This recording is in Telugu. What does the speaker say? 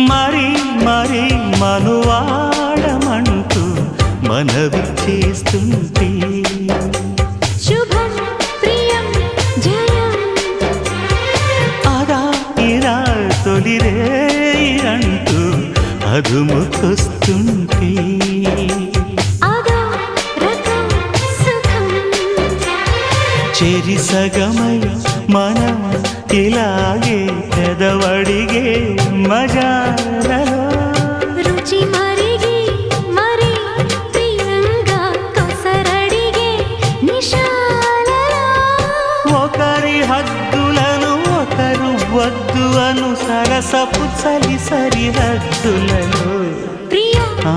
మరి మరి మనువాడమంటూ మనవి చేస్తుంటే శుభం ప్రియం జయం అదా ఇరా తొలిరే అంటూ అదుముకొస్తుంటే అదో రకం సుఖం చెరి సగమై మనం ఇలాగే పెదవడిగే మజాలలో రుచి మరిగి మరి ప్రియంగా కొసరడిగే నిశాలలో ఒకరి హద్దులను ఒకరు వద్దు అను సరసపు చలి సరిహద్దులలో ప్రియా ఆ